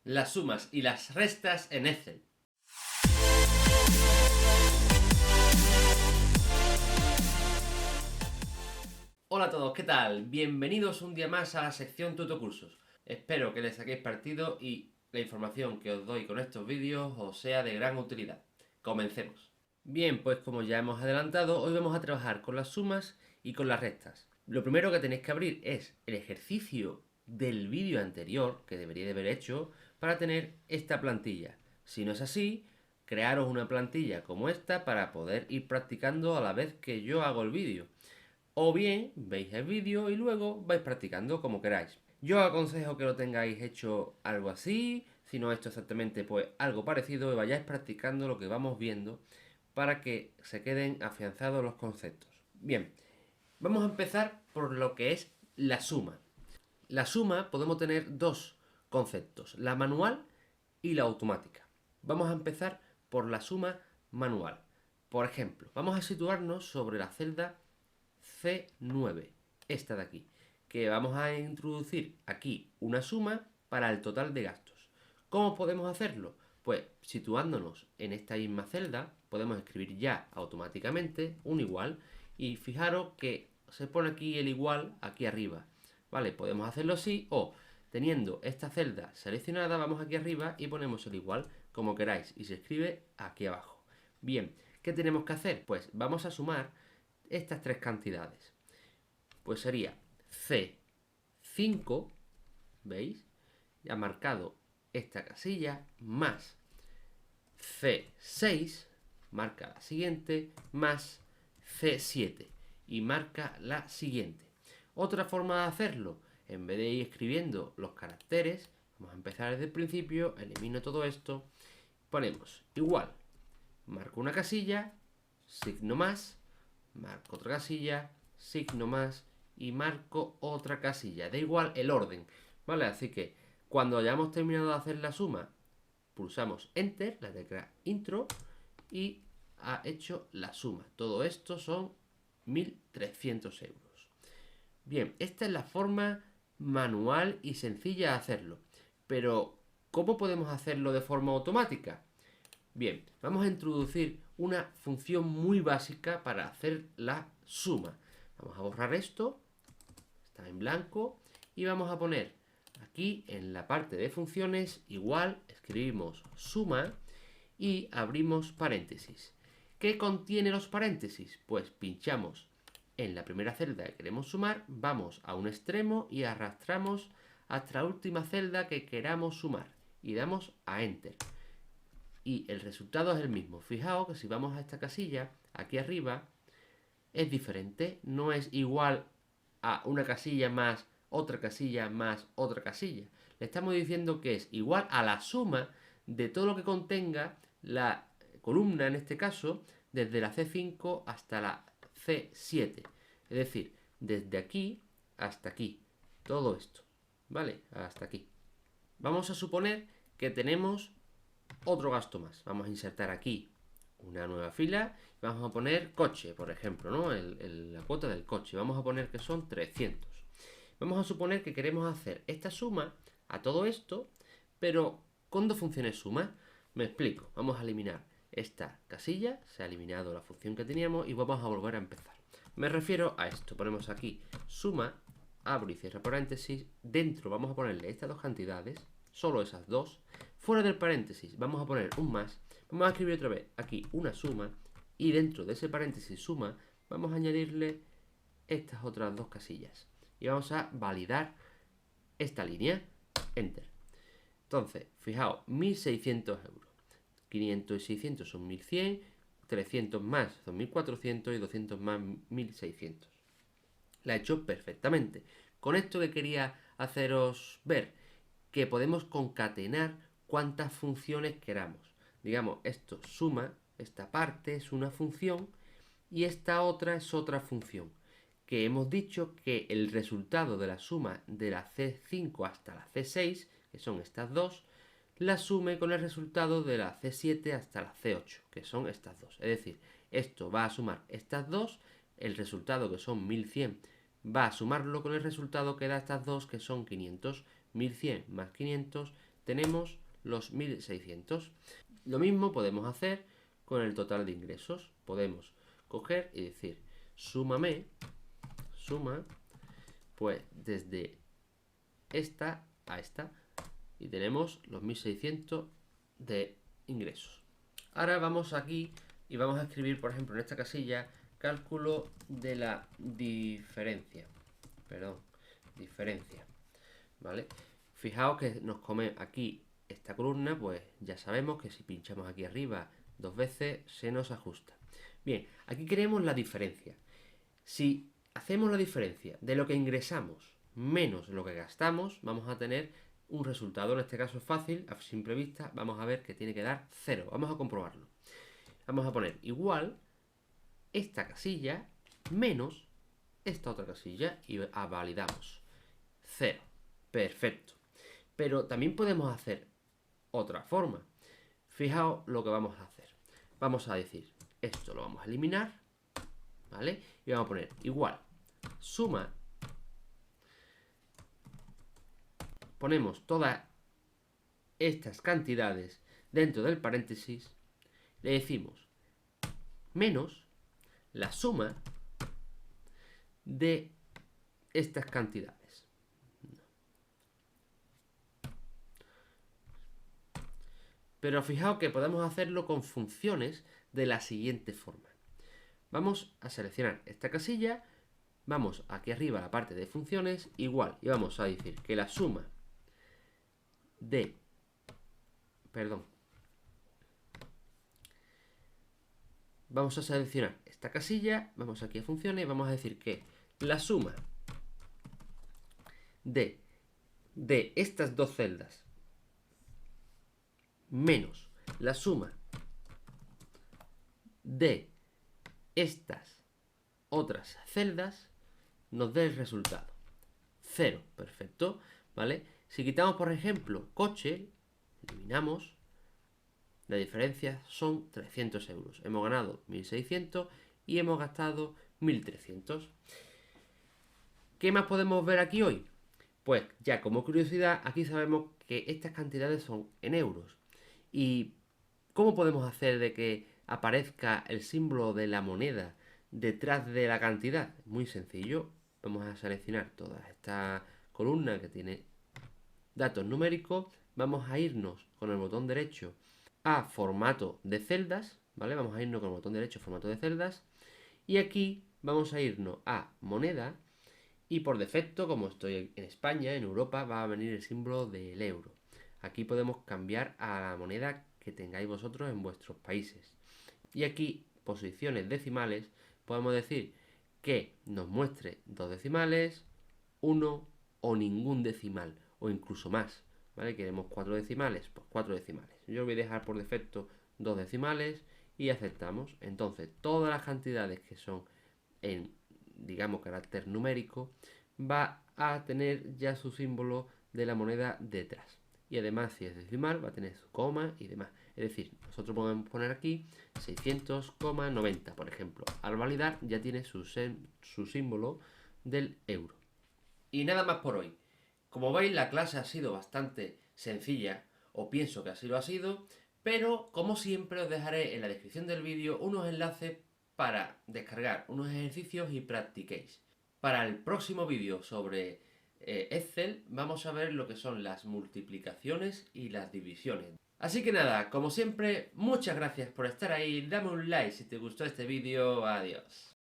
las sumas y las restas en Excel. Hola a todos, ¿qué tal? Bienvenidos un día más a la sección Tutocursos. Espero que les saquéis partido y la información que os doy con estos vídeos os sea de gran utilidad. Comencemos. Bien, pues como ya hemos adelantado, hoy vamos a trabajar con las sumas y con las restas. Lo primero que tenéis que abrir es el ejercicio del vídeo anterior, que debería de haber hecho, para tener esta plantilla. Si no es así, crearos una plantilla como esta para poder ir practicando a la vez que yo hago el vídeo. O bien, veis el vídeo y luego vais practicando como queráis. Yo os aconsejo que lo tengáis hecho algo así, si no esto exactamente, pues algo parecido, y vayáis practicando lo que vamos viendo para que se queden afianzados los conceptos. Bien, vamos a empezar por lo que es la suma. La suma podemos tener dos conceptos, la manual y la automática. Vamos a empezar por la suma manual. Por ejemplo, vamos a situarnos sobre la celda C9, esta de aquí, que vamos a introducir aquí una suma para el total de gastos. ¿Cómo podemos hacerlo? Pues situándonos en esta misma celda, podemos escribir ya automáticamente un igual, y fijaros que se pone aquí el igual aquí arriba, ¿vale? Podemos hacerlo así, o teniendo esta celda seleccionada, vamos aquí arriba y ponemos el igual como queráis, y se escribe aquí abajo. Bien, ¿qué tenemos que hacer? Pues vamos a sumar estas tres cantidades. Pues sería C5, ¿veis? Ya marcado esta casilla, más C6, marca la siguiente, más C7 y marca la siguiente. Otra forma de hacerlo, en vez de ir escribiendo los caracteres, vamos a empezar desde el principio, elimino todo esto, ponemos igual, marco una casilla, signo más, marco otra casilla, signo más y marco otra casilla. Da igual el orden, ¿vale? Así que cuando hayamos terminado de hacer la suma, pulsamos Enter, la tecla Intro, y ha hecho la suma. Todo esto son 1.300 euros. Bien, esta es la forma manual y sencilla de hacerlo. Pero, ¿cómo podemos hacerlo de forma automática? Bien, vamos a introducir una función muy básica para hacer la suma. Vamos a borrar esto, está en blanco, y vamos a poner aquí en la parte de funciones, igual, escribimos suma y abrimos paréntesis. ¿Qué contiene los paréntesis? Pues pinchamos en la primera celda que queremos sumar, vamos a un extremo y arrastramos hasta la última celda que queramos sumar y damos a Enter. Y el resultado es el mismo. Fijaos que si vamos a esta casilla, aquí arriba, es diferente. No es igual a una casilla más otra casilla más otra casilla. Le estamos diciendo que es igual a la suma de todo lo que contenga la columna, en este caso, desde la C5 hasta la C7. Es decir, desde aquí hasta aquí. Todo esto. ¿Vale? Hasta aquí. Vamos a suponer que tenemos otro gasto más. Vamos a insertar aquí una nueva fila y vamos a poner coche, por ejemplo, ¿no? La cuota del coche. Vamos a poner que son 300. Vamos a suponer que queremos hacer esta suma a todo esto, pero ¿con dos funciones suma? Me explico. Vamos a eliminar esta casilla, se ha eliminado la función que teníamos y vamos a volver a empezar. Me refiero a esto. Ponemos aquí suma, abro y cierro paréntesis. Dentro vamos a ponerle estas dos cantidades, solo esas dos. Fuera del paréntesis vamos a poner un más. Vamos a escribir otra vez aquí una suma. Y dentro de ese paréntesis suma vamos a añadirle estas otras dos casillas. Y vamos a validar esta línea. Enter. Entonces, fijaos, 1.600 euros. 500 y 600 son 1.100. 300 más son 1.400 y 200 más 1.600. La he hecho perfectamente. Con esto que quería haceros ver, que podemos concatenar cuantas funciones queramos. Digamos, esto suma, esta parte es una función y esta otra es otra función. Que hemos dicho que el resultado de la suma de la C5 hasta la C6, que son estas dos, la sume con el resultado de la C7 hasta la C8, que son estas dos. Es decir, esto va a sumar estas dos, el resultado que son 1100 va a sumarlo con el resultado que da estas dos, que son 500. 1100 más 500 tenemos los 1.600. Lo mismo podemos hacer con el total de ingresos. Podemos coger y decir, suma, pues desde esta a esta, y tenemos los 1.600 de ingresos. Ahora vamos aquí y vamos a escribir, por ejemplo, en esta casilla, cálculo de la diferencia. Diferencia. ¿Vale? Fijaos que nos come aquí esta columna, pues ya sabemos que si pinchamos aquí arriba 2 veces se nos ajusta. Bien, aquí queremos la diferencia. Si hacemos la diferencia de lo que ingresamos menos lo que gastamos, vamos a tener un resultado. En este caso es fácil, a simple vista vamos a ver que tiene que dar 0. Vamos a comprobarlo. Vamos a poner igual esta casilla menos esta otra casilla y validamos. 0. Perfecto. Pero también podemos hacer otra forma. Fijaos lo que vamos a hacer. Vamos a decir, esto lo vamos a eliminar, ¿vale? Y vamos a poner igual, suma. Ponemos todas estas cantidades dentro del paréntesis. Le decimos menos la suma de estas cantidades. Pero fijaos que podemos hacerlo con funciones de la siguiente forma. Vamos a seleccionar esta casilla, vamos aquí arriba a la parte de funciones, igual, y vamos a decir que la suma de, vamos a seleccionar esta casilla, vamos aquí a funciones, y vamos a decir que la suma de estas dos celdas menos la suma de estas otras celdas nos dé el resultado 0, perfecto, ¿vale? Si quitamos, por ejemplo, coche, eliminamos, la diferencia son 300 euros. Hemos ganado 1.600 y hemos gastado 1.300. ¿Qué más podemos ver aquí hoy? Pues ya como curiosidad, aquí sabemos que estas cantidades son en euros. ¿Y cómo podemos hacer de que aparezca el símbolo de la moneda detrás de la cantidad? Muy sencillo. Vamos a seleccionar toda esta columna que tiene datos numéricos. Vamos a irnos con el botón derecho a formato de celdas, ¿vale? Vamos a irnos con el botón derecho a formato de celdas. Y aquí vamos a irnos a moneda. Y por defecto, como estoy en España, en Europa, va a venir el símbolo del euro. Aquí podemos cambiar a la moneda que tengáis vosotros en vuestros países. Y aquí, posiciones decimales, podemos decir que nos muestre 2 decimales, 1 o ningún decimal, o incluso más. ¿Vale? Queremos 4 decimales, pues 4 decimales. Yo voy a dejar por defecto 2 decimales y aceptamos. Entonces, todas las cantidades que son en, digamos, carácter numérico, va a tener ya su símbolo de la moneda detrás. Y además, si es decimal, va a tener su coma y demás. Es decir, nosotros podemos poner aquí 600,90, por ejemplo. Al validar ya tiene su símbolo del euro. Y nada más por hoy. Como veis, la clase ha sido bastante sencilla, o pienso que así lo ha sido, pero como siempre os dejaré en la descripción del vídeo unos enlaces para descargar unos ejercicios y practiquéis. Para el próximo vídeo sobre Excel vamos a ver lo que son las multiplicaciones y las divisiones. Así que nada, como siempre, muchas gracias por estar ahí, dame un like si te gustó este vídeo, adiós.